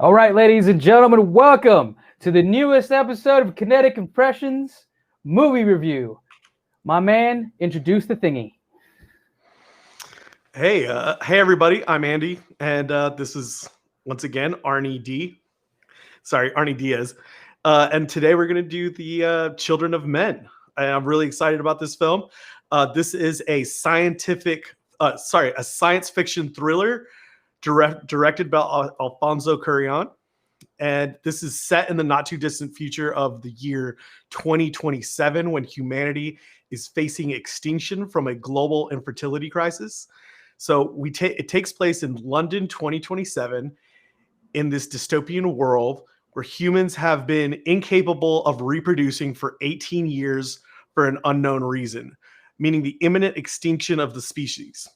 All right, ladies and gentlemen, welcome to the newest episode of Kinetic Impressions Movie Review. My man, introduce the thingy. Hey everybody, I'm Andy, and this is once again Arnie Diaz, and today we're going to do the Children of Men. And I'm really excited about this film. This is a a science fiction thriller directed by Alfonso Cuaron, and this is set in the not too distant future of the year 2027 when humanity is facing extinction from a global infertility crisis. So it takes place in London 2027 in this dystopian world where humans have been incapable of reproducing for 18 years for an unknown reason, meaning the imminent extinction of the species.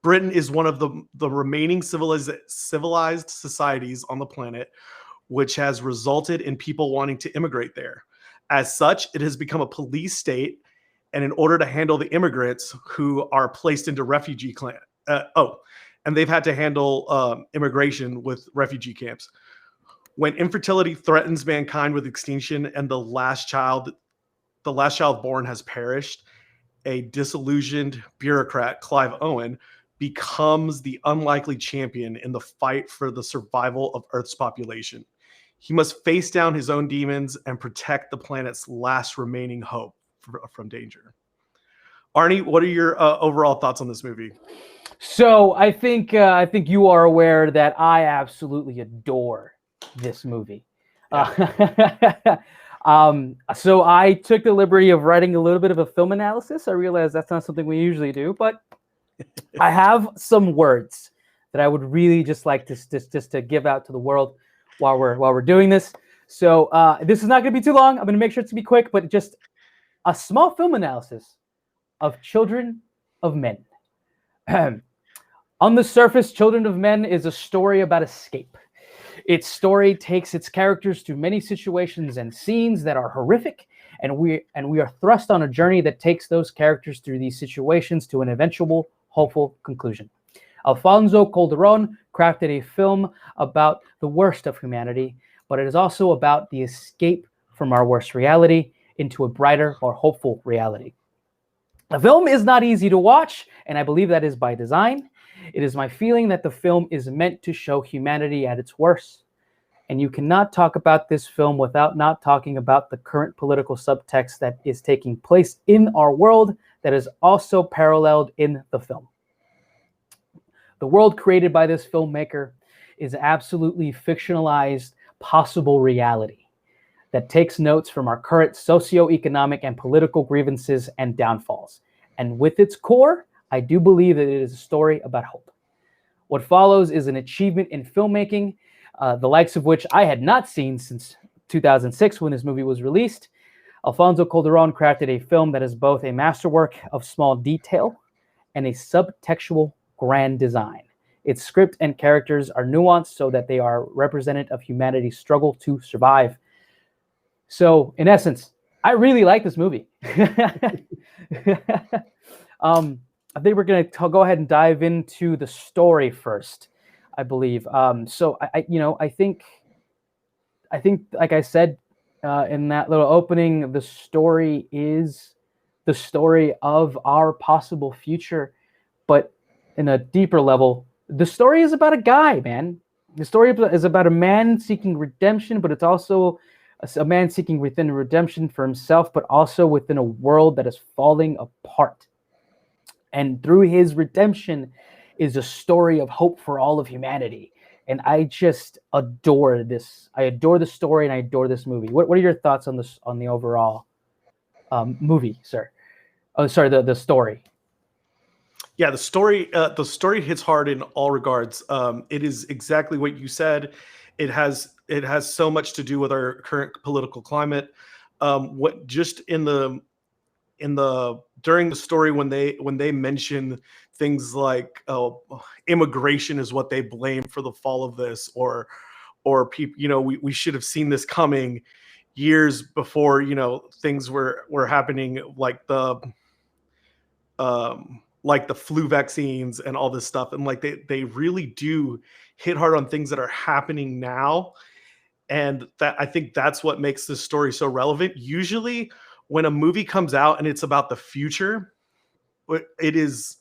Britain is one of the remaining civilized societies on the planet, which has resulted in people wanting to immigrate there. As such, it has become a police state, and in order to handle the immigrants who are placed into refugee and they've had to handle immigration with refugee camps. When infertility threatens mankind with extinction and the last child born has perished, a disillusioned bureaucrat, Clive Owen, becomes the unlikely champion in the fight for the survival of Earth's population. He must face down his own demons and protect the planet's last remaining hope from danger. Arnie, what are your overall thoughts on this movie? So I think you are aware that I absolutely adore this movie. Yeah. So I took the liberty of writing a little bit of a film analysis. I realize that's not something we usually do, but I have some words that I would really just like to give out to the world while we're doing this. So this is not going to be too long. I'm going to make sure to be quick, but just a small film analysis of Children of Men. On the surface, Children of Men is a story about escape. Its story takes its characters through many situations and scenes that are horrific, and we are thrust on a journey that takes those characters through these situations to an eventual hopeful conclusion. Alfonso Cuaron crafted a film about the worst of humanity, but it is also about the escape from our worst reality into a brighter, more hopeful reality. The film is not easy to watch, and I believe that is by design. It is my feeling that the film is meant to show humanity at its worst. And you cannot talk about this film without not talking about the current political subtext that is taking place in our world that is also paralleled in the film. The world created by this filmmaker is absolutely fictionalized possible reality that takes notes from our current socioeconomic and political grievances and downfalls. And with its core, I do believe that it is a story about hope. What follows is an achievement in filmmaking, the likes of which I had not seen since 2006 when this movie was released. Alfonso Cuaron crafted a film that is both a masterwork of small detail and a subtextual grand design. Its script and characters are nuanced so that they are representative of humanity's struggle to survive. So, in essence, I really like this movie. I think we're going to go ahead and dive into the story first, I believe. So I think, like I said in that little opening, the story is the story of our possible future, but in a deeper level, the story is about a guy, man. The story is about a man seeking redemption, but it's also a man seeking within redemption for himself, but also within a world that is falling apart. And through his redemption is a story of hope for all of humanity. And I just adore this. I adore the story and I adore this movie. What are your thoughts on this, on the overall movie, sir? Oh, sorry, the story. Yeah, the story hits hard in all regards. It is exactly what you said. It has so much to do with our current political climate. What just in the during the story when they mention things like immigration is what they blame for the fall of this, or people, we should have seen this coming years before, things were happening, like the flu vaccines and all this stuff. And like they really do hit hard on things that are happening now. And that, I think that's what makes this story so relevant. Usually when a movie comes out and it's about the future, it is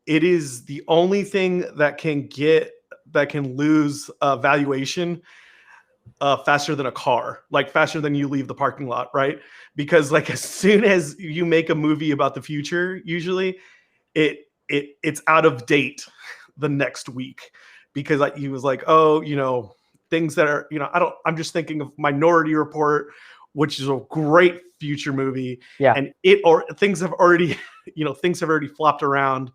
the only thing that can lose valuation faster than a car, like faster than you leave the parking lot, right? Because like as soon as you make a movie about the future, usually it's out of date the next week, because like he was like, oh, things that are, I'm just thinking of Minority Report, which is a great future movie. Yeah. And things have already, things have already flopped around,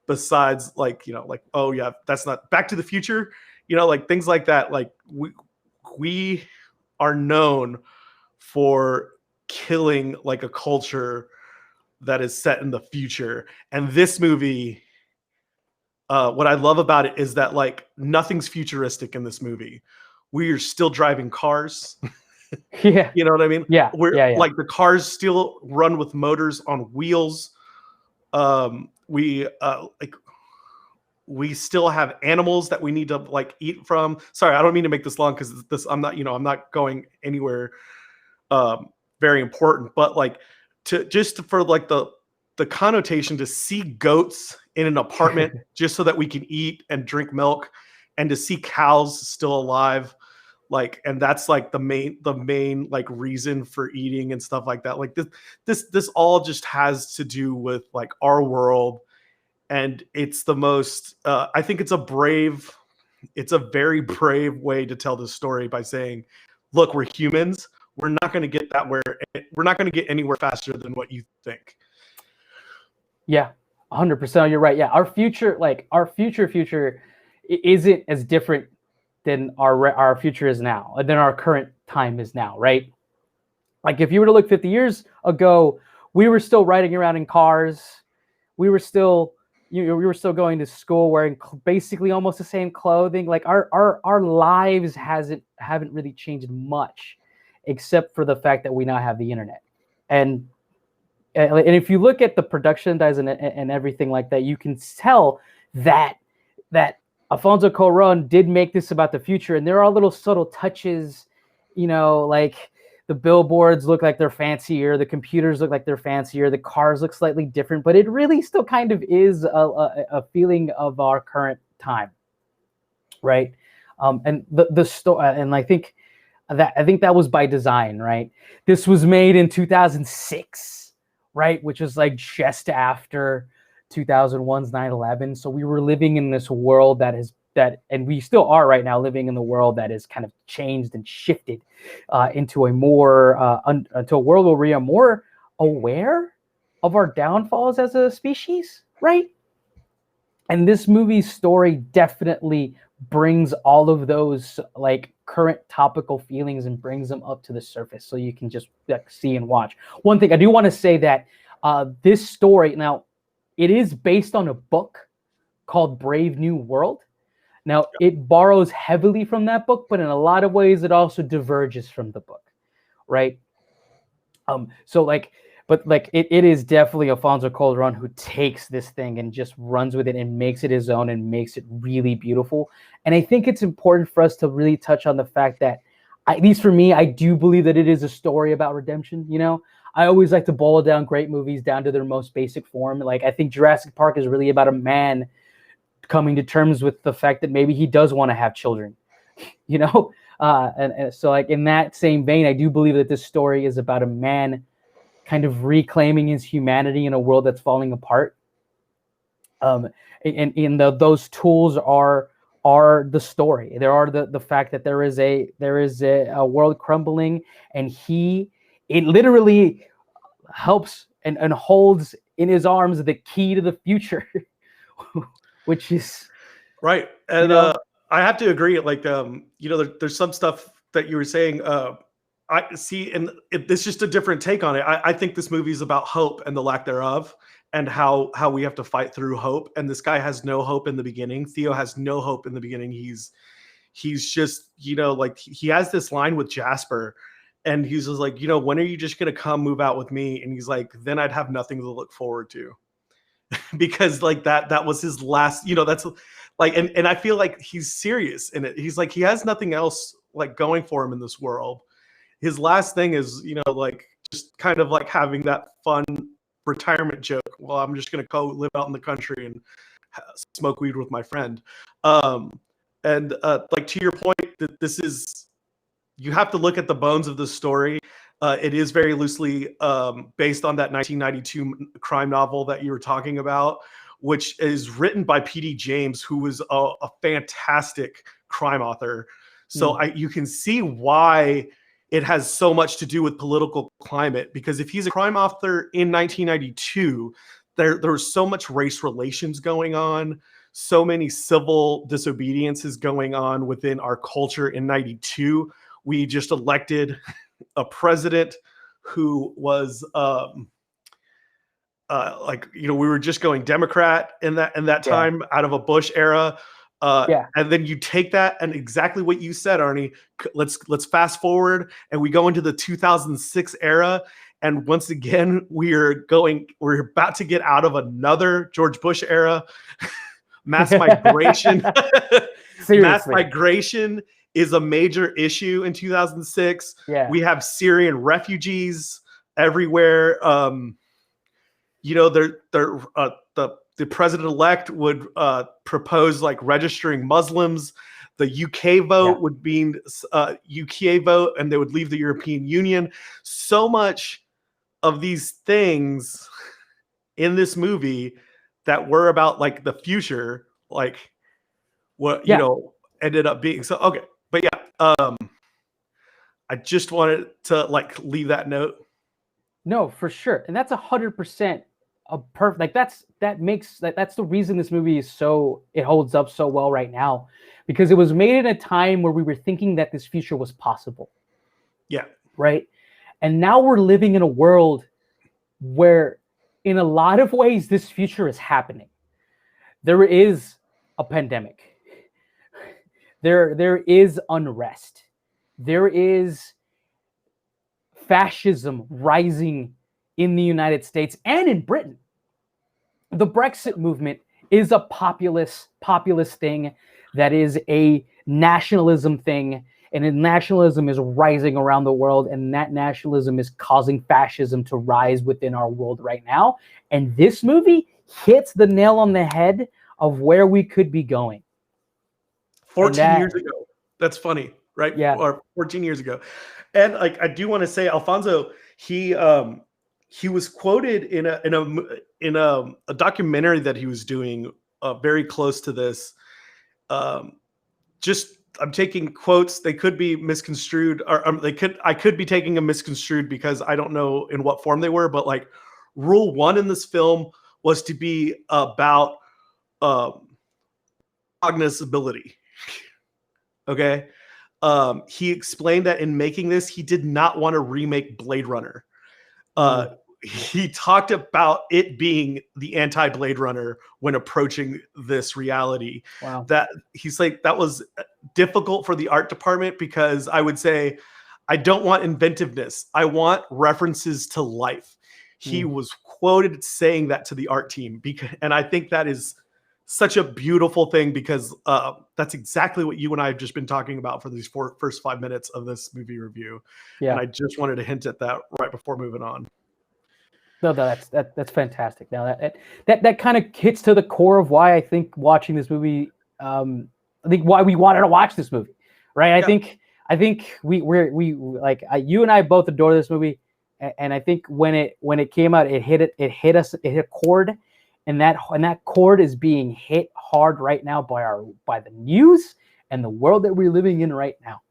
besides like, like, oh yeah, that's not Back to the Future, like things like that. Like we are known for killing like a culture that is set in the future. And this movie, what I love about it is that like nothing's futuristic in this movie. We are still driving cars. Yeah. You know what I mean? Yeah. We're Yeah. like the cars still run with motors on wheels. We still have animals that we need to like eat from. Sorry, I don't mean to make this long, because I'm not going anywhere very important, but like for like the connotation to see goats in an apartment just so that we can eat and drink milk, and to see cows still alive, like, and that's like the main like reason for eating and stuff like that. Like this all just has to do with like our world. And it's the most I think it's a very brave way to tell this story, by saying, look, we're humans. We're not going to get we're not going to get anywhere faster than what you think. Yeah, 100%. You're right. Yeah, our future isn't as different than our future is now, than our current time is now, right? Like if you were to look 50 years ago, we were still riding around in cars. We were still we were still going to school wearing basically almost the same clothing. Like our lives haven't really changed much, except for the fact that we now have the internet. And if you look at the production guys and everything like that, you can tell that Alfonso Cuaron did make this about the future. And there are little subtle touches, like the billboards look like they're fancier, the computers look like they're fancier, the cars look slightly different, but it really still kind of is a feeling of our current time, right? And the story, and I think that was by design, right? This was made in 2006, right, which was like just after 2001's 9/11. So we were living in this world and we still are right now living in the world that is kind of changed and shifted into a world where we are more aware of our downfalls as a species, right? And this movie's story definitely brings all of those like current topical feelings and brings them up to the surface, so you can just see and watch. One thing I do want to say that this story, now, it is based on a book called Brave New World. Now, it borrows heavily from that book, but in a lot of ways, it also diverges from the book, right? It is definitely Alfonso Cuarón who takes this thing and just runs with it and makes it his own and makes it really beautiful. And I think it's important for us to really touch on the fact that, at least for me, I do believe that it is a story about redemption. I always like to boil down great movies down to their most basic form. Like, I think Jurassic Park is really about a man coming to terms with the fact that maybe he does want to have children, and so like in that same vein, I do believe that this story is about a man kind of reclaiming his humanity in a world that's falling apart. Those tools are the story. There are the fact that there is a world crumbling, and it literally helps and holds in his arms the key to the future, which is right. And I have to agree. Like, there's some stuff that you were saying. I see, and it's just a different take on it. I think this movie is about hope and the lack thereof, and how we have to fight through hope. And this guy has no hope in the beginning. Theo has no hope in the beginning. He's just, like, he has this line with Jasper, and he's just like, when are you just gonna come move out with me? And he's like, then I'd have nothing to look forward to. because like that was his last, that's like, and I feel like he's serious in it. He's like, he has nothing else like going for him in this world. His last thing is, like just kind of like having that fun retirement joke. Well, I'm just going to go live out in the country and smoke weed with my friend. And like to your point, that this is, you have to look at the bones of the story. It is very loosely based on that 1992 crime novel that you were talking about, which is written by P.D. James, who was a fantastic crime author. So you can see why it has so much to do with political climate, because if he's a crime author in 1992, there was so much race relations going on, so many civil disobediences going on within our culture in 92. We just elected a president who was we were just going Democrat in that time out of a Bush era. And then you take that and exactly what you said, Arnie, let's fast forward and we go into the 2006 era. And once again, we're about to get out of another George Bush era. Mass migration. Mass migration is a major issue in 2006. We have Syrian refugees everywhere. The president-elect would propose like registering Muslims. The UK vote would be UK vote, and they would leave the European Union. So much of these things in this movie that were about like the future, like what ended up being. So okay, but I just wanted to like leave that note. No, for sure, and that's 100%. Perfect. Like that's the reason this movie is it holds up so well right now, because it was made in a time where we were thinking that this future was possible. Yeah. Right. And now we're living in a world where in a lot of ways this future is happening. There is a pandemic. There is unrest. There is fascism rising in the United States and in Britain. The Brexit movement is a populist thing that is a nationalism thing, and nationalism is rising around the world, and that nationalism is causing fascism to rise within our world right now. And this movie hits the nail on the head of where we could be going. 14 years ago. That's funny, right? Yeah. Or 14 years ago. And like I do want to say, Alfonso, he was quoted in a documentary that he was doing very close to this. I'm taking quotes. They could be misconstrued, or I could be taking them misconstrued because I don't know in what form they were. But like, rule one in this film was to be about cognizability. Okay. He explained that in making this, he did not want to remake Blade Runner. He talked about it being the anti-Blade Runner when approaching this reality. Wow. That he's like, that was difficult for the art department, because I would say, I don't want inventiveness. I want references to life. He was quoted saying that to the art team, and I think that is such a beautiful thing, because that's exactly what you and I have just been talking about for these first 5 minutes of this movie review. Yeah. And I just wanted to hint at that right before moving on. No, that's fantastic. Now that kind of hits to the core of why I think watching this movie, I think why we wanted to watch this movie, right? Yeah. I think we like you and I both adore this movie, and I think when it came out, it hit a chord. And that chord is being hit hard right now by the news and the world that we're living in right now.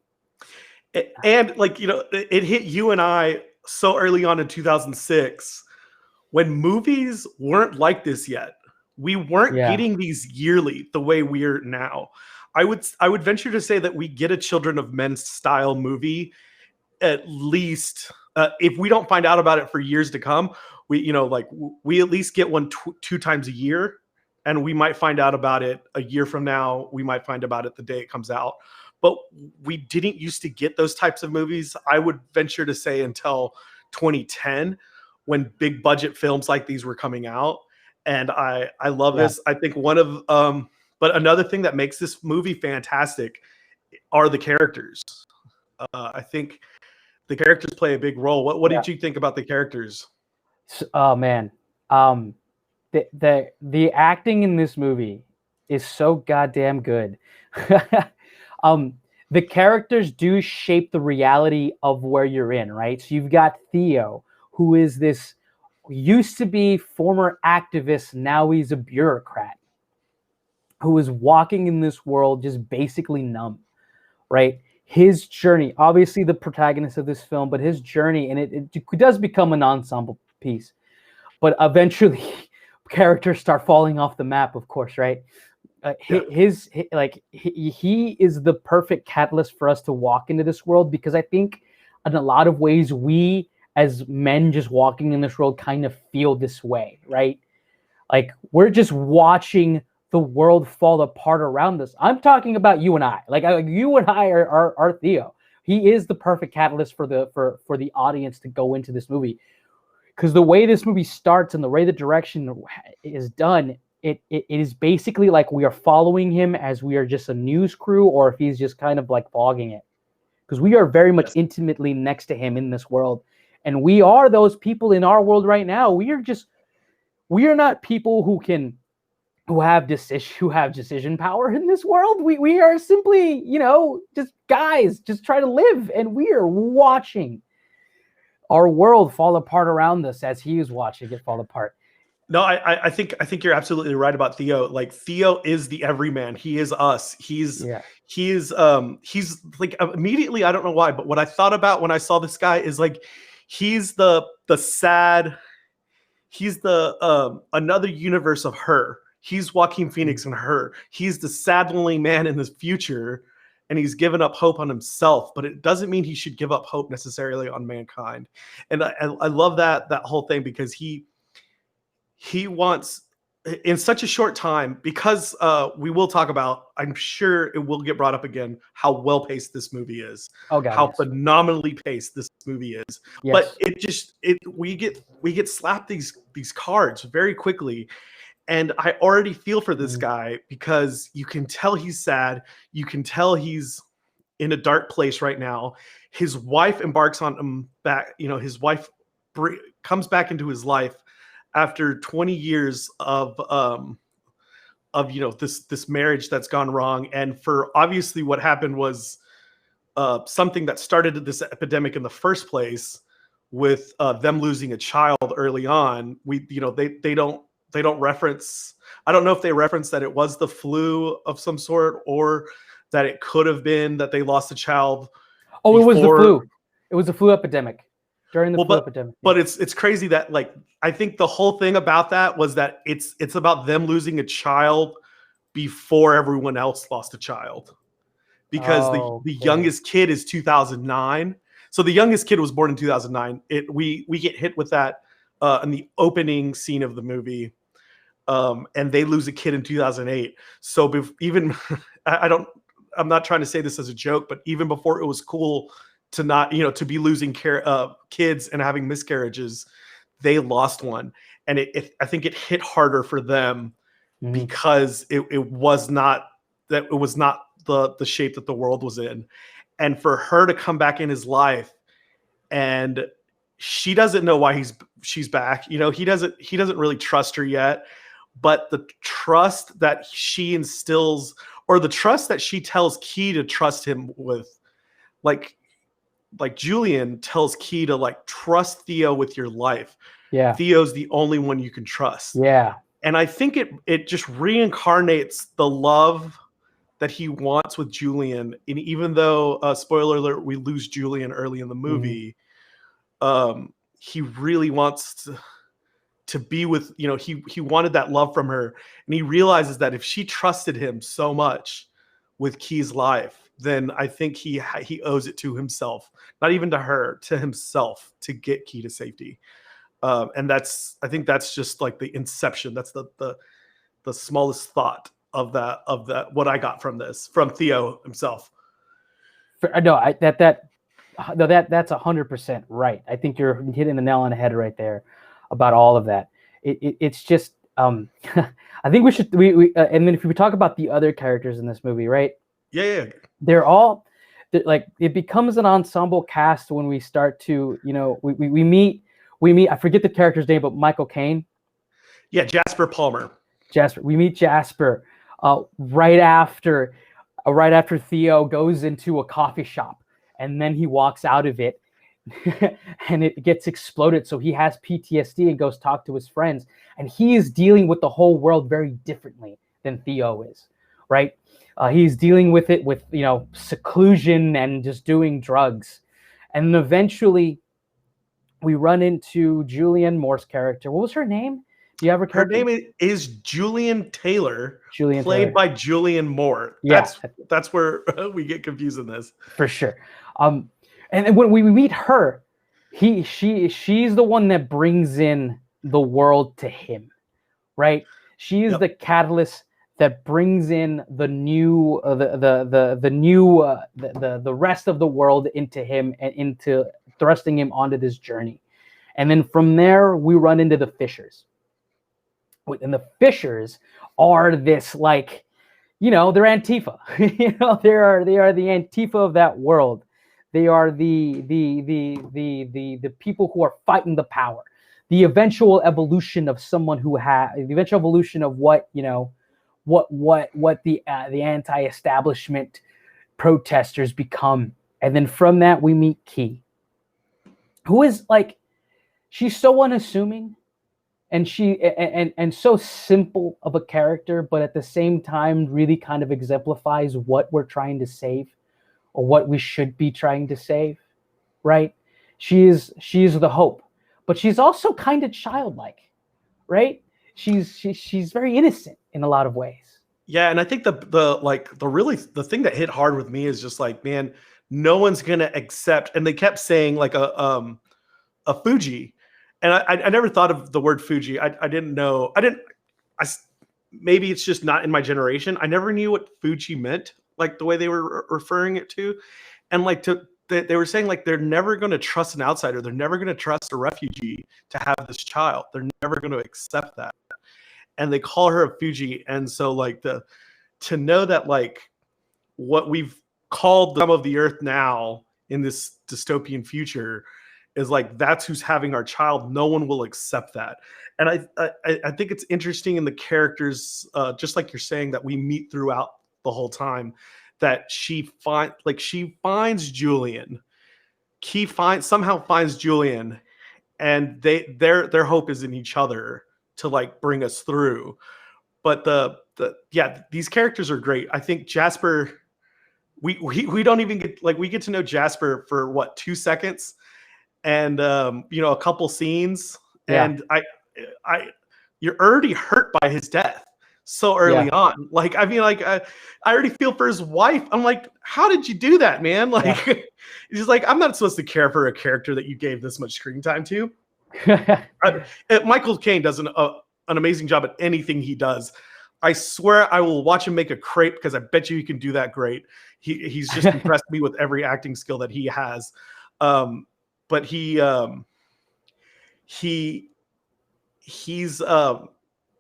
And like, it hit you and I so early on in 2006 when movies weren't like this yet. We weren't getting these yearly the way we're now. I would venture to say that we get a Children of Men style movie at least, if we don't find out about it for years to come. We at least get one two times a year, and we might find out about it a year from now. We might find about it the day it comes out, but we didn't used to get those types of movies. I would venture to say until 2010, when big budget films like these were coming out. and I love Yeah. this. I think one of but another thing that makes this movie fantastic are the characters. I think the characters play a big role. What Yeah. did you think about the characters? Oh man, the acting in this movie is so goddamn good. um, the characters do shape the reality of where you're in, right? So you've got Theo, who is this used to be former activist, now he's a bureaucrat, who is walking in this world just basically numb, right? His journey, obviously the protagonist of this film, but his journey, and it does become an ensemble piece, but eventually characters start falling off the map, of course, right? He is the perfect catalyst for us to walk into this world, because I think in a lot of ways we as men just walking in this world kind of feel this way, right? Like we're just watching the world fall apart around us. I'm talking about you and I. Like you and I are Theo. He is the perfect catalyst for the audience to go into this movie, because the way this movie starts and the way the direction is done, it is basically like we are following him as we are just a news crew, or if he's just kind of like fogging it, because we are very much intimately next to him in this world, and we are those people in our world right now. We are not people who have decision power in this world. We are simply, just guys just try to live, and we are watching our world fall apart around us as he is watching it fall apart. No, I think you're absolutely right about Theo. Like Theo is the everyman. He is us. He's like immediately, I don't know why, but what I thought about when I saw this guy is like he's the sad, he's the another universe of Her. He's Joaquin Phoenix and Her. He's the sad lonely man in the future, and he's given up hope on himself, but it doesn't mean he should give up hope necessarily on mankind. And I love that whole thing, because he wants, in such a short time, because we will talk about, I'm sure it will get brought up again, how well paced this movie is. Oh God, how yes. phenomenally paced this movie is. Yes. But we get slapped these cards very quickly. And I already feel for this guy, because you can tell he's sad. You can tell he's in a dark place right now. His wife embarks on him back. His wife comes back into his life after 20 years of this marriage that's gone wrong. And for obviously what happened was something that started this epidemic in the first place, with them losing a child early on. They don't reference, I don't know if they reference that it was the flu of some sort, or that it could have been that they lost a child. Oh, it was the flu. It was the flu epidemic. During the flu epidemic. But it's crazy that, like, I think the whole thing about that was that it's about them losing a child before everyone else lost a child. Because the youngest kid is 2009. So the youngest kid was born in 2009. We get hit with that in the opening scene of the movie. And they lose a kid in 2008. So even I'm not trying to say this as a joke, but even before it was cool to not, to be losing kids and having miscarriages, they lost one. And I think it hit harder for them because it was not the shape that the world was in. And for her to come back in his life, and she doesn't know why she's back. He doesn't really trust her yet, but the trust that she instills, or the trust that she tells Key to trust him with, like Julianne tells Key to, like, trust Theo with your life. Yeah. Theo's the only one you can trust. Yeah. And I think it just reincarnates the love that he wants with Julianne. And even though, spoiler alert, we lose Julianne early in the movie, he really wants to be with, he wanted that love from her. And he realizes that if she trusted him so much with Key's life, then I think he owes it to himself, not even to her, to himself, to get Key to safety. And I think that's just like the inception. That's the smallest thought of that, what I got from Theo himself. No, that's 100% right. I think you're hitting the nail on the head right there about all of that. It's just, Um, I think we should and then if we talk about the other characters in this movie, right? Yeah. They're all like, it becomes an ensemble cast when we start to, we meet I forget the character's name, but Michael Caine. Yeah, Jasper Palmer. Jasper. We meet Jasper right after Theo goes into a coffee shop, and then he walks out of it and it gets exploded. So he has PTSD and goes talk to his friends, and he is dealing with the whole world very differently than Theo is, right? He's dealing with it with, seclusion and just doing drugs. And eventually we run into Julianne Moore's character. What was her name? Do you have her character? Her name is Julianne Taylor, Played by Julianne Moore. Yeah. That's where we get confused in this. For sure. And when we meet her, she's the one that brings in the world to him, right? She is the catalyst that brings in the new, the rest of the world into him, and into thrusting him onto this journey. And then from there, we run into the Fishers. And the Fishers are this, like, they're Antifa. They are the Antifa of that world. They are the people who are fighting the power. The eventual evolution of someone who the eventual evolution of what the anti-establishment protesters become. And then from that, we meet Key, who is like, she's so unassuming. And and so simple of a character, but at the same time really kind of exemplifies what we're trying to save, or what we should be trying to save, right? She is the hope, but she's also kind of childlike, right? She's very innocent in a lot of ways. Yeah, and I think the thing that hit hard with me is just like, man, no one's gonna accept. And they kept saying like a Fuji. And I never thought of the word Fuji. I didn't know. Maybe it's just not in my generation. I never knew what Fuji meant, like the way they were referring it to. And like they were saying like they're never going to trust an outsider. They're never going to trust a refugee to have this child. They're never going to accept that. And they call her a Fuji. And so like to know that like what we've called the scum of the earth now in this dystopian future is like, that's who's having our child. No one will accept that. And I think it's interesting in the characters, just like you're saying, that we meet throughout the whole time, that she finds Julian. Key somehow finds Julian, and their hope is in each other to like bring us through. But these characters are great. I think Jasper, we don't even get, like, we get to know Jasper for what, 2 seconds, and a couple scenes, and you're already hurt by his death so early on. Like, I mean, like I already feel for his wife. I'm like, how did you do that, man? Like, he's like, I'm not supposed to care for a character that you gave this much screen time to. Michael Caine does an amazing job at anything he does. I swear I will watch him make a crepe, because I bet you he can do that great. He's just impressed me with every acting skill that he has. But he's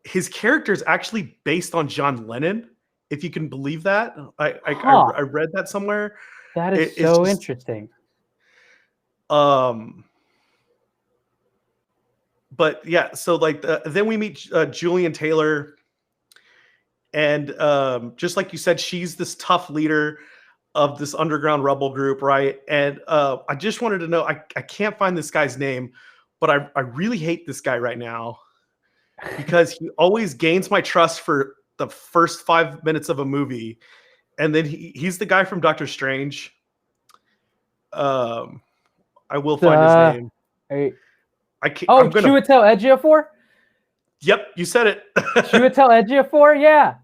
his character is actually based on John Lennon, if you can believe that. I read that somewhere. That is so interesting. But yeah, so like then we meet Julianne Taylor, and just like you said, she's this tough leader of this underground rebel group, right? And I just wanted to know, I can't find this guy's name, but I really hate this guy right now, because he always gains my trust for the first 5 minutes of a movie, and then he's the guy from Doctor Strange. I will find his name. I can't. Chiwetel Ejiofor? Yep, you said it. Chiwetel Ejiofor? Yeah.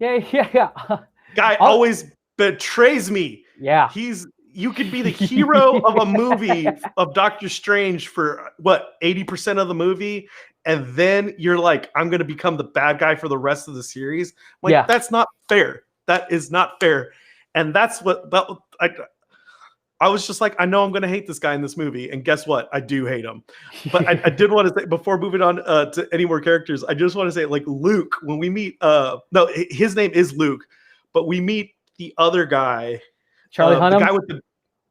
Guy always betrays me. Yeah. You could be the hero of a movie of Doctor Strange for what, 80% of the movie, and then you're like, I'm going to become the bad guy for the rest of the series. Like, that's not fair. That is not fair. And that's what I was just like, I know I'm going to hate this guy in this movie. And guess what? I do hate him. But I did want to say, before moving on to any more characters, I just want to say, like, Luke, when we meet, no, his name is Luke, but we meet the other guy. Charlie Hunnam? The guy with the,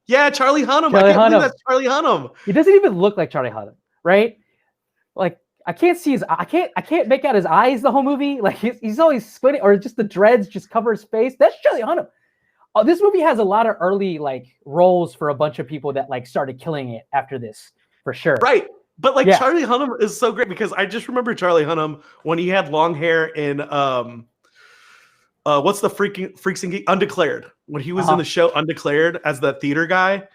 yeah, Charlie Hunnam. Charlie I can't Hunnam. believe that's Charlie Hunnam. He doesn't even look like Charlie Hunnam, right? Like, I can't see his. I can't make out his eyes the whole movie. Like he's always squinting, or just the dreads just cover his face. That's Charlie Hunnam. Oh, this movie has a lot of early like roles for a bunch of people that like started killing it after this, for sure. Right, but like Charlie Hunnam is so great because I just remember Charlie Hunnam when he had long hair in what's the Freaks and Geeks, Undeclared, when he was in the show Undeclared as the theater guy.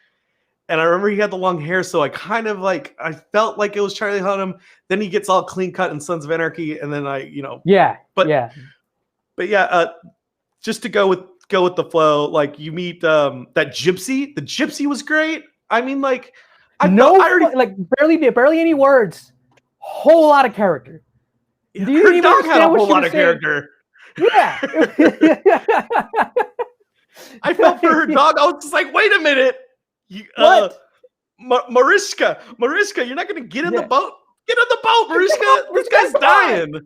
And I remember he had the long hair, so I kind of like, I felt like it was Charlie Hunnam. Then he gets all clean cut in Sons of Anarchy, and then just to go with the flow, like you meet that gypsy. The gypsy was great. I mean, like, barely any words, whole lot of character. Do you even understand a whole lot of character? Yeah. I felt for her dog. I was just like, wait a minute. What? Mariska, you're not going to get in the boat. Get in the boat, Mariska. This guy's dying.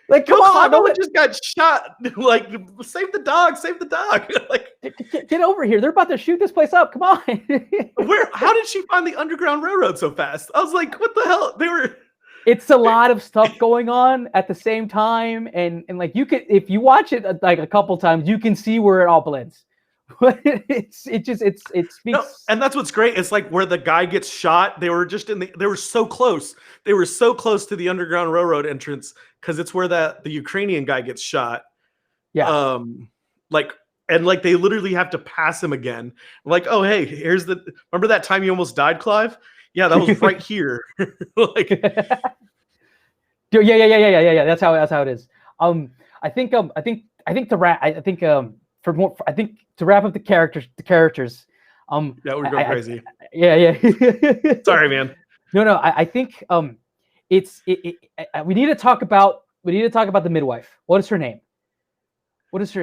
Like, come on. No one just got shot. Like, save the dog. Like, get over here. They're about to shoot this place up. Come on. How did she find the Underground Railroad so fast? I was like, what the hell? It's a lot of stuff going on at the same time. And like, you could, if you watch it like a couple times, you can see where it all blends. it speaks. No, and that's what's great. It's like where the guy gets shot. They were so close. They were so close to the Underground Railroad entrance because it's where the Ukrainian guy gets shot. Yeah. They literally have to pass him again. Like, oh hey, remember that time you almost died, Clive? Yeah, that was right here. Like, yeah. That's how it is. I think to wrap up the characters. Yeah, we're going crazy. Yeah. Sorry, man. No. I think we need to talk about the midwife. What is her name? She's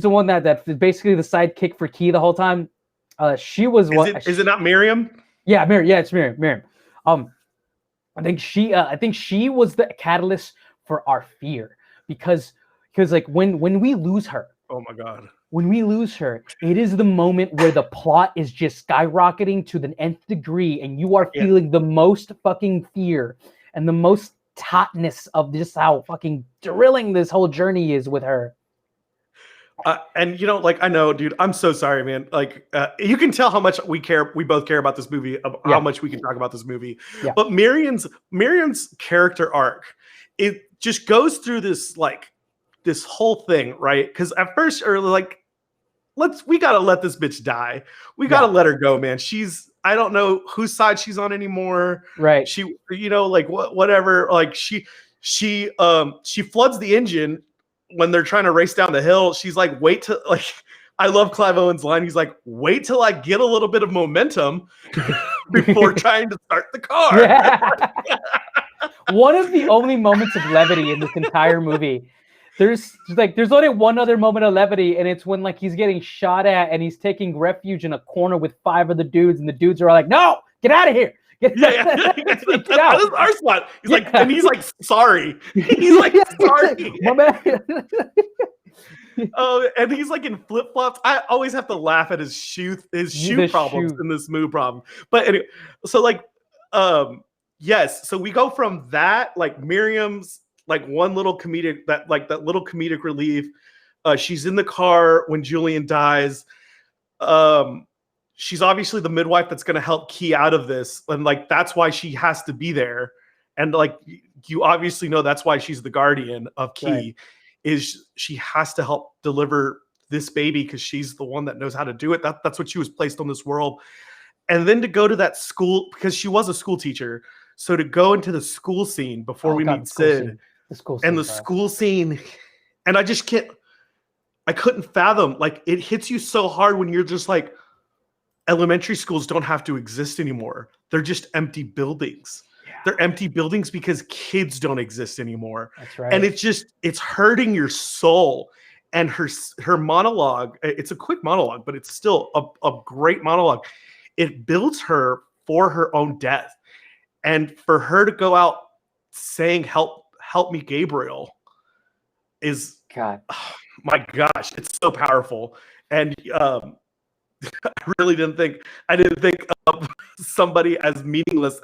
the one that's basically the sidekick for Key the whole time. She was Is it not Miriam? Yeah, Miriam. Yeah, it's Miriam. I think she was the catalyst for our fear because like when we lose her. Oh my God. When we lose her, it is the moment where the plot is just skyrocketing to the nth degree, and you are feeling the most fucking fear and the most tautness of just how fucking thrilling this whole journey is with her. And like, I know, dude, I'm so sorry, man. Like, you can tell how much we both care about this movie, how much we can talk about this movie. Yeah. But Miriam's character arc, it just goes through this whole thing, right? Because at first, we gotta let this bitch die. We gotta let her go, man. I don't know whose side she's on anymore. Right. She, whatever. Like she floods the engine when they're trying to race down the hill. She's like, I love Clive Owen's line. He's like, wait till I get a little bit of momentum before trying to start the car. Yeah. One of the only moments of levity in this entire movie. There's only one other moment of levity, and it's when like he's getting shot at and he's taking refuge in a corner with 5 of the dudes, and the dudes are all like, "No, get out of here! Get out!" That is our spot. He's like, and he's like, "Sorry." He's like, "Sorry, my man." And he's like in flip flops. I always have to laugh at his shoe problems in this movie problem. But anyway, so like, yes. So we go from that, like Miriam's. Like one little comedic that little comedic relief. She's in the car when Julian dies. She's obviously the midwife that's going to help Key out of this, and like that's why she has to be there. And like you obviously know that's why she's the guardian of Key, right. Is she has to help deliver this baby because she's the one that knows how to do it. That's what she was placed on this world. And then to go to that school because she was a school teacher. So to go into the school scene before we meet Sid. School scene, and I couldn't fathom, like it hits you so hard when you're just like, elementary schools don't have to exist anymore. They're just empty buildings. Yeah. They're empty buildings because kids don't exist anymore. That's right. And it's hurting your soul. and her monologue, it's a quick monologue, but it's still a great monologue. It builds her for her own death, and for her to go out saying help me, Gabriel, is, God. oh my gosh, it's so powerful. And I didn't think of somebody as meaningless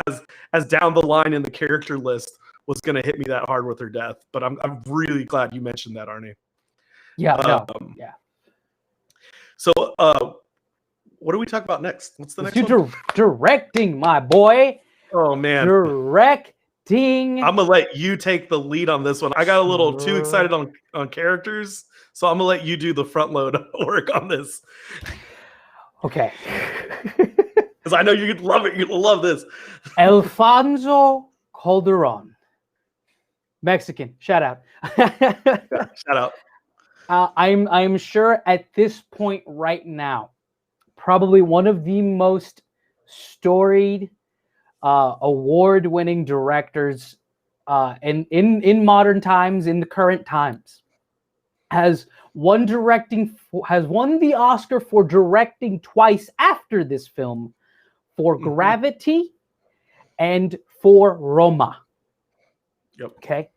as down the line in the character list was going to hit me that hard with her death. But I'm really glad you mentioned that, Arnie. Yeah, no, yeah. So, what do we talk about next? What's the next one? Directing, my boy. Oh man, directing. I'm gonna let you take the lead on this one. I got a little too excited on characters, so I'm gonna let you do the front load work on this. Okay. Because I know you'd love it. You'd love this. Alfonso Cuaron. Mexican. Shout out. Shout out. I'm sure at this point right now, probably one of the most storied, award-winning directors in modern times, in the current times, has won the Oscar for directing twice after this film, for Gravity and for Roma. Yep. Okay.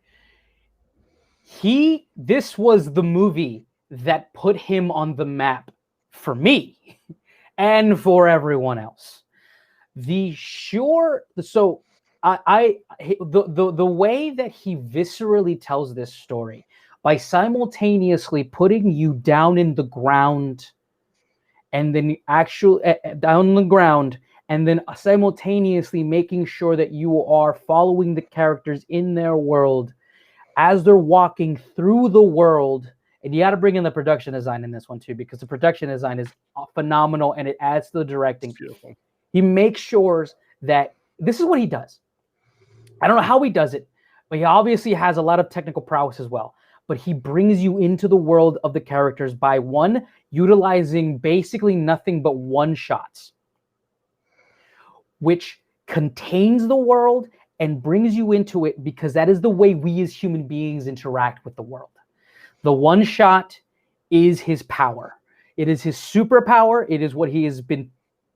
This was the movie that put him on the map for me and for everyone else. The way that he viscerally tells this story, by simultaneously putting you down in the ground and then down the ground, and then simultaneously making sure that you are following the characters in their world as they're walking through the world. And you got to bring in the production design in this one too, because the production design is phenomenal and it adds to the directing. He makes sure that this is what he does. I don't know how he does it, but he obviously has a lot of technical prowess as well. But he brings you into the world of the characters by utilizing basically nothing but one-shots, which contains the world and brings you into it, because that is the way we as human beings interact with the world. The one shot is his power. It is his superpower. It is what he has been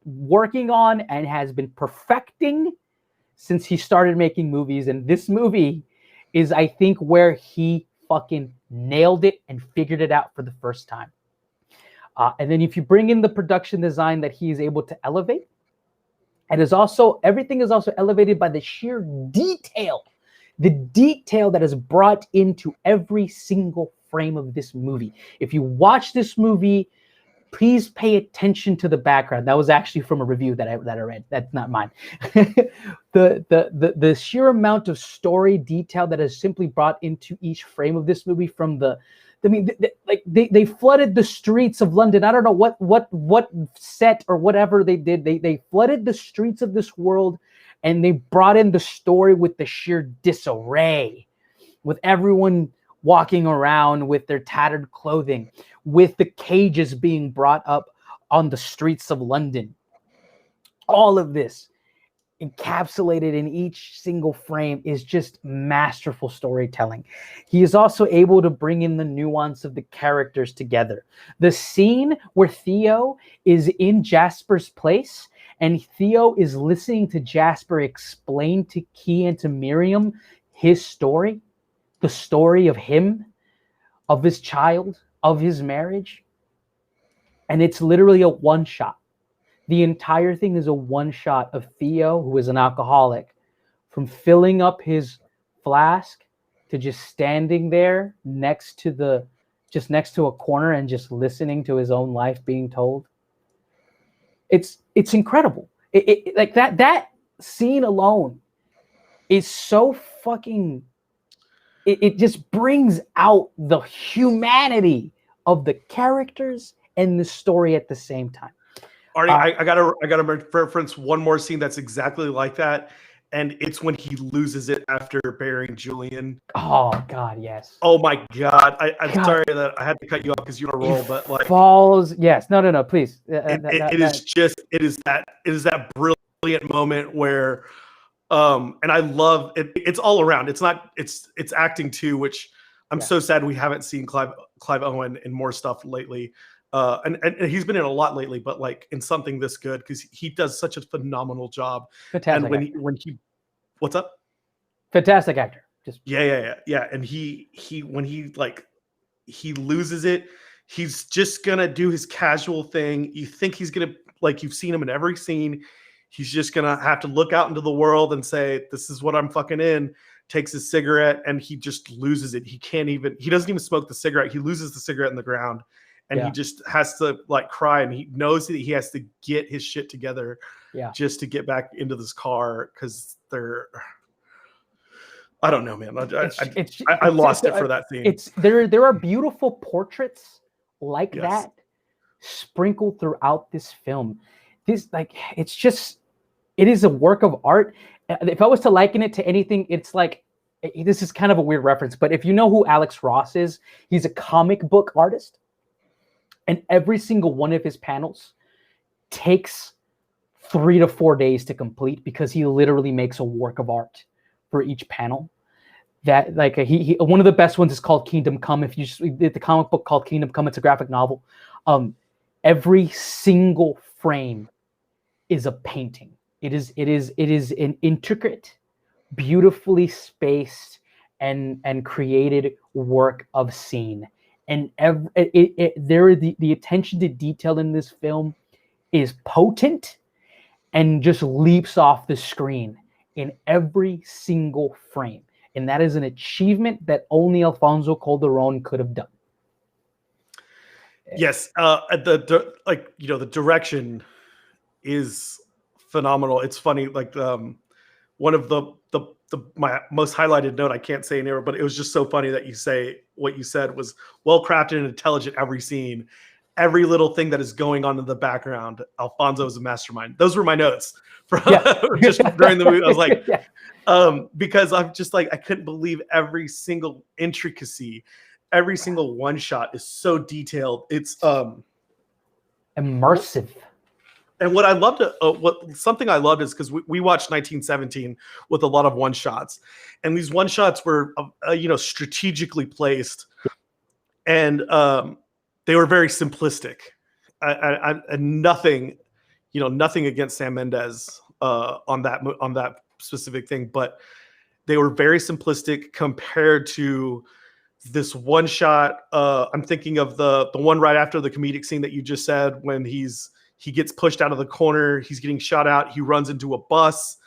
working on and has been perfecting since he started making movies. And this movie is, I think, where he fucking nailed it and figured it out for the first time. And then if you bring in the production design that he is able to elevate, and everything is also elevated by the sheer detail, the detail that is brought into every single frame of this movie. If you watch this movie, please pay attention to the background. That was actually from a review that I read. That's not mine. the sheer amount of story detail that is simply brought into each frame of this movie, they flooded the streets of London. I don't know what set or whatever they did. They flooded the streets of this world, and they brought in the story with the sheer disarray, with everyone walking around with their tattered clothing, with the cages being brought up on the streets of London. All of this encapsulated in each single frame is just masterful storytelling. He is also able to bring in the nuance of the characters together. The scene where Theo is in Jasper's place and Theo is listening to Jasper explain to Key and to Miriam his story, the story of him, of his child, of his marriage. And it's literally a one shot. The entire thing is a one shot of Theo, who is an alcoholic, from filling up his flask to just standing there next to a corner and just listening to his own life being told. It's incredible. Like that scene alone is so fucking. It just brings out the humanity of the characters and the story at the same time. Arnie, I gotta reference one more scene that's exactly like that, and it's when he loses it after burying Julianne. Oh God, yes. Oh my God, I'm sorry that I had to cut you off because you're on a roll, but like falls. Yes, no, please. It is that brilliant moment where, and I love it. It's all around. It's not. It's acting too, which I'm so sad we haven't seen Clive Owen in more stuff lately. And he's been in a lot lately, but like in something this good, because he does such a phenomenal job. Fantastic. And when he what's up? Fantastic actor. Just yeah. And when he loses it, he's just gonna do his casual thing. You think he's gonna, like, you've seen him in every scene. He's just gonna have to look out into the world and say, "This is what I'm fucking in." Takes his cigarette and he just loses it. He doesn't even smoke the cigarette. He loses the cigarette in the ground, and he just has to like cry, and he knows that he has to get his shit together just to get back into this car, because I don't know, man. I lost it for that scene. There are beautiful portraits like that sprinkled throughout this film. It is a work of art. If I was to liken it to anything, it's like, this is kind of a weird reference, but if you know who Alex Ross is, he's a comic book artist, and every single one of his panels takes 3 to 4 days to complete, because he literally makes a work of art for each panel. That like he one of the best ones is called Kingdom Come. If you just read the comic book called Kingdom Come, it's a graphic novel. Every single frame is a painting. It is an intricate, beautifully spaced and created work of scene. And the attention to detail in this film is potent and just leaps off the screen in every single frame. And that is an achievement that only Alfonso Cuaron could have done. Yes, the direction is phenomenal. It's funny, like one of my most highlighted note, I can't say anywhere, but it was just so funny that you say what you said was well crafted and intelligent. Every scene, every little thing that is going on in the background, Alfonso is a mastermind. Those were my notes from just during the movie. I was like, because I'm just like, I couldn't believe every single intricacy, every single one shot is so detailed. It's immersive. And what I loved, something I loved is because we watched 1917 with a lot of one shots, and these one shots were, strategically placed, and they were very simplistic. And nothing against Sam Mendes on that specific thing, but they were very simplistic compared to this one shot. I'm thinking of the one right after the comedic scene that you just said, when he gets pushed out of the corner. He's getting shot out. He runs into a bus.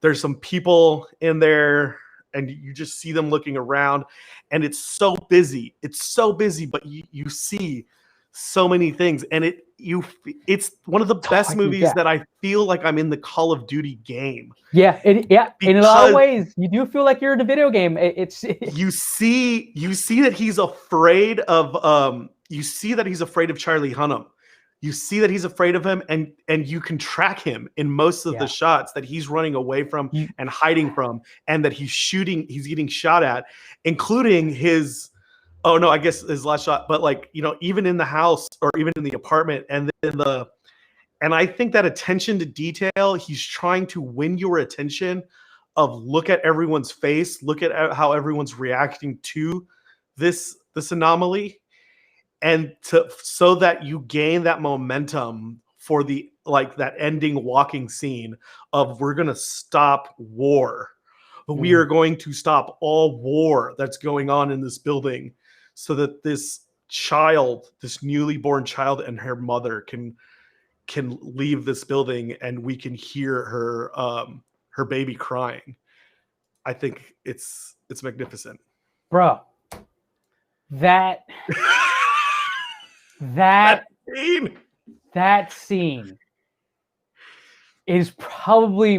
There's some people in there, and you just see them looking around, and it's so busy. It's so busy, but you see so many things, and it's one of the best movies that I feel like I'm in the Call of Duty game. Yeah, in a lot of ways, you do feel like you're in a video game. You see that he's afraid of Charlie Hunnam. You see that he's afraid of him, and you can track him in most of the shots that he's running away from and hiding from, and that he's getting shot at, including his last shot, but even in the house or even in the apartment, and I think that attention to detail, he's trying to win your attention of look at everyone's face, look at how everyone's reacting to this anomaly. And so that you gain that momentum for that ending walking scene of, we're going to stop war. We are going to stop all war that's going on in this building, so that this newly born child and her mother can leave this building, and we can hear her baby crying. I think it's magnificent. Bro, that scene is probably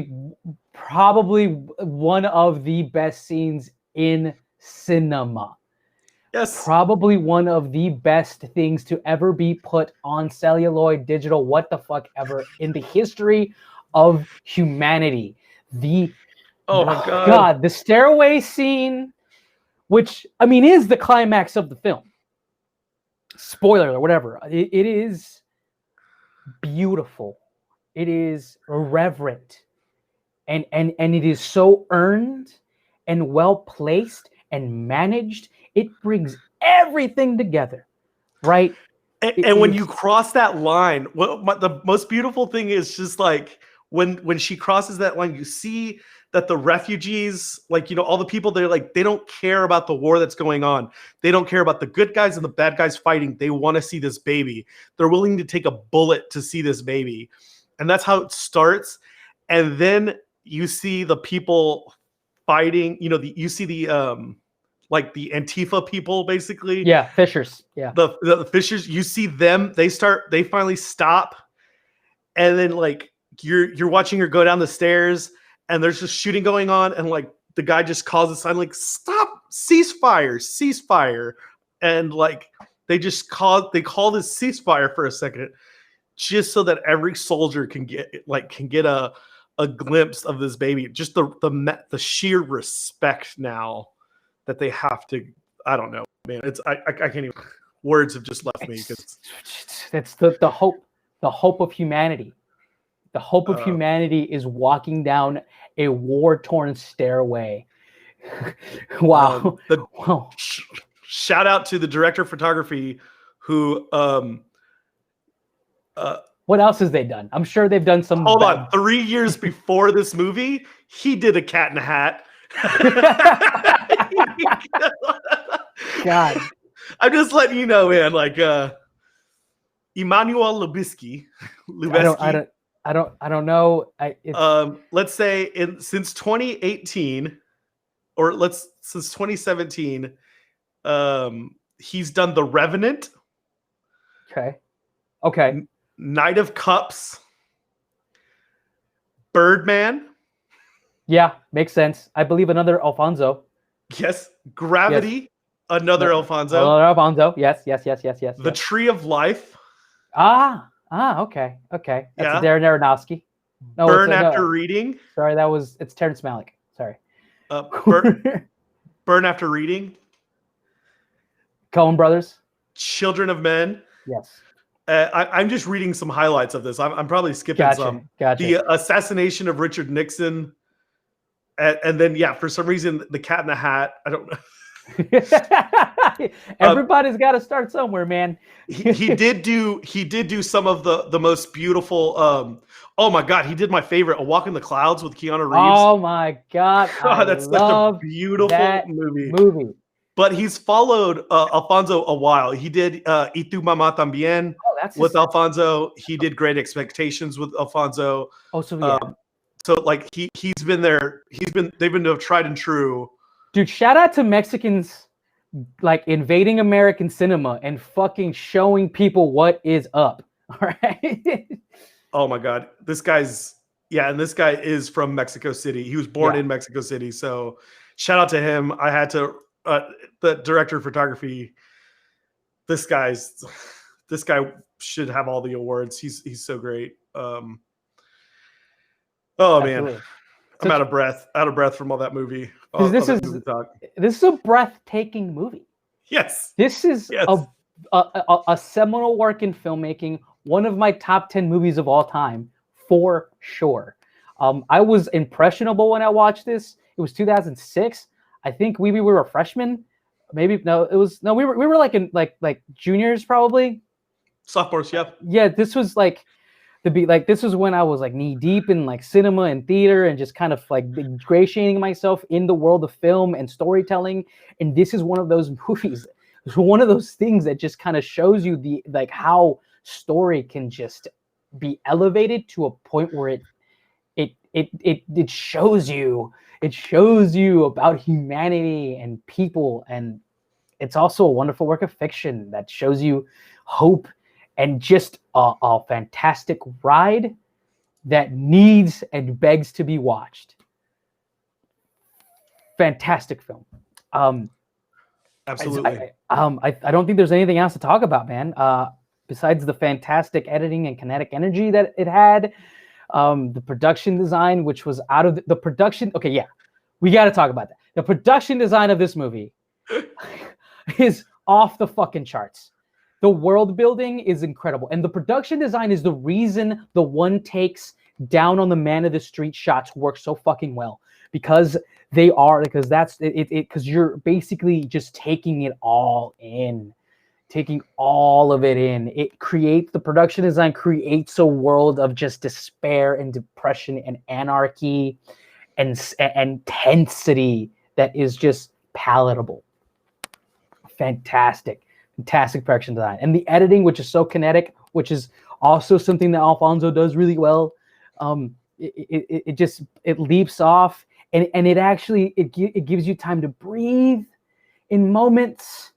one of the best scenes in cinema. Yes. Probably one of the best things to ever be put on celluloid, digital, what the fuck ever, in the history of humanity. Oh my God, the stairway scene, which is the climax of the film. Spoiler or whatever. It is beautiful. It is reverent, and it is so earned and well placed and managed It brings everything together, right? And when you cross that line, the most beautiful thing is just like when she crosses that line, you see that the refugees, like, you know, all the people, they're like, they don't care about the war that's going on. They don't care about the good guys and the bad guys fighting. They want to see this baby. They're willing to take a bullet to see this baby. And that's how it starts. And then you see the people fighting, you know, you see the like the Antifa people, basically. Yeah, fishers. Yeah. The fishers, you see them, they finally stop. And then like you're watching her go down the stairs and there's just shooting going on. And like the guy just calls a sign like, stop, ceasefire. And like they call this ceasefire for a second, just so that every soldier can get a glimpse of this baby. Just the sheer respect now that they have to. I don't know, man. I can't even. Words have just left me because that's the hope of humanity. The hope of humanity is walking down a war-torn stairway. Wow. Wow. Shout out to the director of photography who what else has they done? I'm sure they've done some. Hold on. 3 years before this movie, he did a Cat in a Hat. God. I'm just letting you know, man. Like Emmanuel Lubezki. I don't know. Let's say since 2018, or since 2017, he's done The Revenant. Okay. Knight of Cups. Birdman. Yeah, makes sense. I believe another Alfonso. Yes. Gravity. Yes. Another Alfonso. Another Alfonso. Yes. The Tree of Life. Okay. That's Darren Aronofsky. No, Burn After Reading. Sorry, it's Terrence Malick. Sorry. Burn After Reading. Coen Brothers. Children of Men. Yes. I'm just reading some highlights of this. I'm probably skipping some. Gotcha. The assassination of Richard Nixon. And then, for some reason, the Cat in the Hat. I don't know. Everybody's got to start somewhere, man. he did do some of the most beautiful. Oh my God, he did my favorite, A Walk in the Clouds with Keanu Reeves. Oh my God, that's such a beautiful movie. But he's followed Alfonso a while. He did Y Tu Mamá También with Alfonso. He did Great Expectations with Alfonso. Oh, so yeah. So like he's been there. They've been tried and true. Dude, shout out to Mexicans like invading American cinema and fucking showing people what is up. All right. Oh my God. This guy is from Mexico City. He was born in Mexico City. So shout out to him. I had to the director of photography. This guy should have all the awards. He's so great. Oh Absolutely. Man. I'm out of breath from all that movie. This is a breathtaking movie. Yes. This is a seminal work in filmmaking. One of my top 10 movies of all time, for sure. I was impressionable when I watched this. It was 2006. I think we were a freshman. We were like juniors probably. Sophomores, yeah. Yeah, this was like this was when I was like knee deep in like cinema and theater and just kind of like ingratiating myself in the world of film and storytelling. And this is one of those movies. It's one of those things that just kind of shows you how story can just be elevated to a point where it shows you about humanity and people. And it's also a wonderful work of fiction that shows you hope and just a fantastic ride that needs and begs to be watched. Fantastic film. Absolutely. I don't think there's anything else to talk about, man. Besides the fantastic editing and kinetic energy that it had, the production design, which was out of the production. Okay, yeah, we got to talk about that. The production design of this movie is off the fucking charts. The world building is incredible. And the production design is the reason the one takes down on the man of the street shots work so fucking well because because you're basically just taking it all in. Taking all of it in. The production design creates a world of just despair and depression and anarchy and intensity that is just palatable. Fantastic production design. And the editing, which is so kinetic, which is also something that Alfonso does really well. It leaps off and it gives you time to breathe in moments.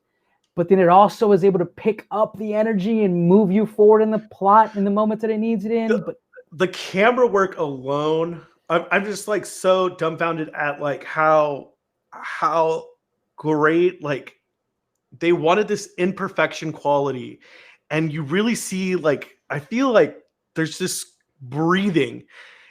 But then it also is able to pick up the energy and move you forward in the plot in the moments that it needs it in. But the camera work alone, I'm just like so dumbfounded at like how great, like they wanted this imperfection quality, and you really see, like, I feel like there's this breathing.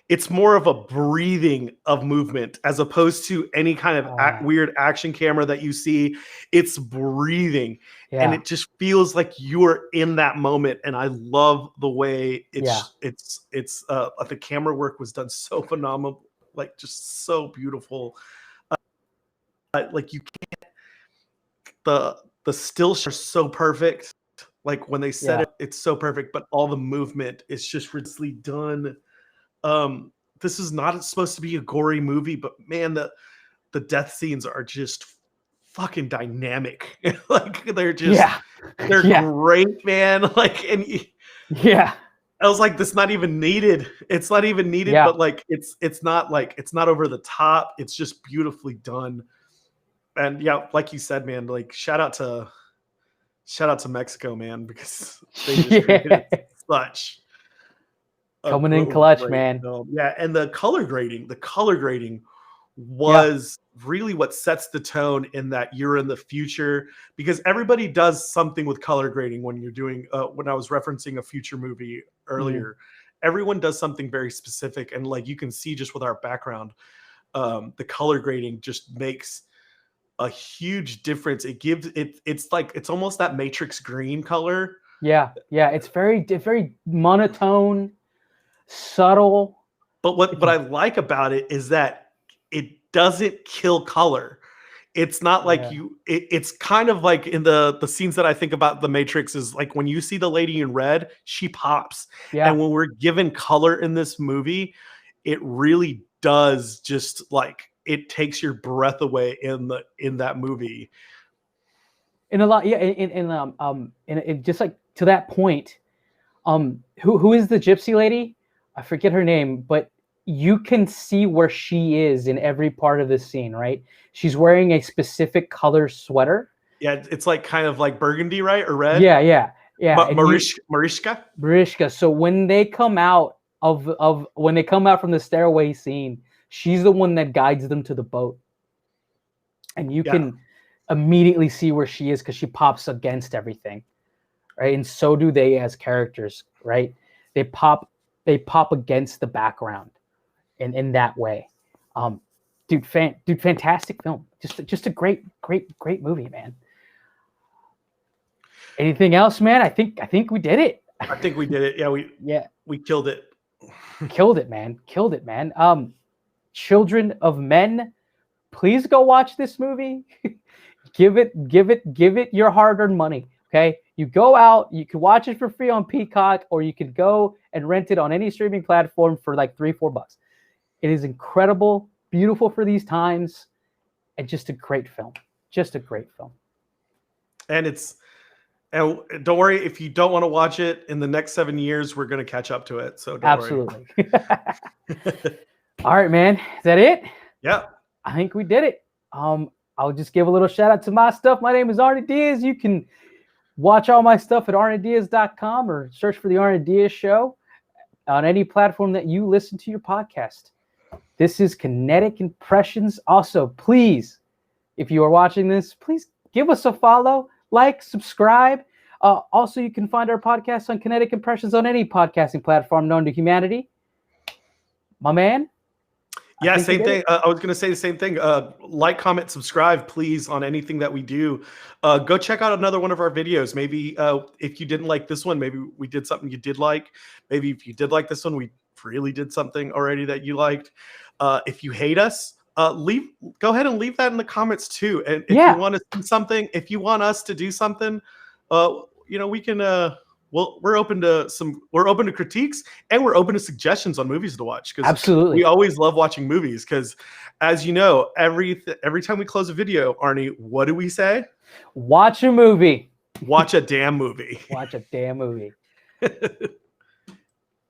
It's more of a breathing of movement as opposed to any kind of weird action camera that you see. It's breathing, and it just feels like you're in that moment. And I love the way the camera work was done so phenomenal, like just so beautiful. Like you can't, the still shots are so perfect. Like when they set it's so perfect, but all the movement is just ridiculously done. This is not supposed to be a gory movie, but man, the death scenes are just fucking dynamic. Like they're just they're great, man. Like, and I was like, this not even needed. It's not even needed, but like it's not over the top. It's just beautifully done. And like you said, man, like shout out to Mexico, man, because they just created such coming in clutch, man. Film. Yeah, and the color grading was really what sets the tone in that you're in the future, because everybody does something with color grading when you're doing when I was referencing a future movie earlier. Everyone does something very specific, and like you can see just with our background, the color grading just makes a huge difference. It gives it's almost that Matrix green color. It's very monotone, subtle. But what I like about it is that it doesn't kill color. It's not like it's kind of like in the scenes that I think about the Matrix is like when you see the lady in red, she pops. And when we're given color in this movie, it really does just like it takes your breath away in that movie. In a lot, in just like to that point, who is the gypsy lady? I forget her name, but you can see where she is in every part of the scene, right? She's wearing a specific color sweater. Yeah, it's like kind of like burgundy, right? Or red? Yeah. Mariska. So when they come out when they come out from the stairway scene, she's the one that guides them to the boat. And you can immediately see where she is because she pops against everything, right? And so do they as characters, right? They pop against the background in that way. Fantastic film. Just a great movie, man. Anything else, man? I think we did it. I think we did it. We killed it. Killed it, man. Children of Men, please go watch this movie. give it your hard-earned money. Okay, you go out, you can watch it for free on Peacock, or you can go and rent it on any streaming platform for like $3-4. It is incredible, beautiful for these times, and just a great film. And don't worry, if you don't want to watch it in the next 7 years, we're going to catch up to it. So don't worry. All right, man. Is that it? Yeah. I think we did it. I'll just give a little shout out to my stuff. My name is Arnie Diaz. You can watch all my stuff at arniediaz.com or search for the Arnie Diaz Show on any platform that you listen to your podcast. This is Kinetic Impressions. Also, please, if you are watching this, please give us a follow, like, subscribe. Also, you can find our podcast on Kinetic Impressions on any podcasting platform known to humanity. My man. Yeah, same thing. I was going to say the same thing. Like, comment, subscribe, please, on anything that we do. Go check out another one of our videos. Maybe if you didn't like this one, maybe we did something you did like. Maybe if you did like this one, we really did something already that you liked. If you hate us, go ahead and leave that in the comments too. And if you want to see something, if you want us to do something, we can. We're open to critiques, and we're open to suggestions on movies to watch. Because absolutely, we always love watching movies. Because as you know, every time we close a video, Arnie, what do we say? Watch a movie. Watch a damn movie. Watch a damn movie.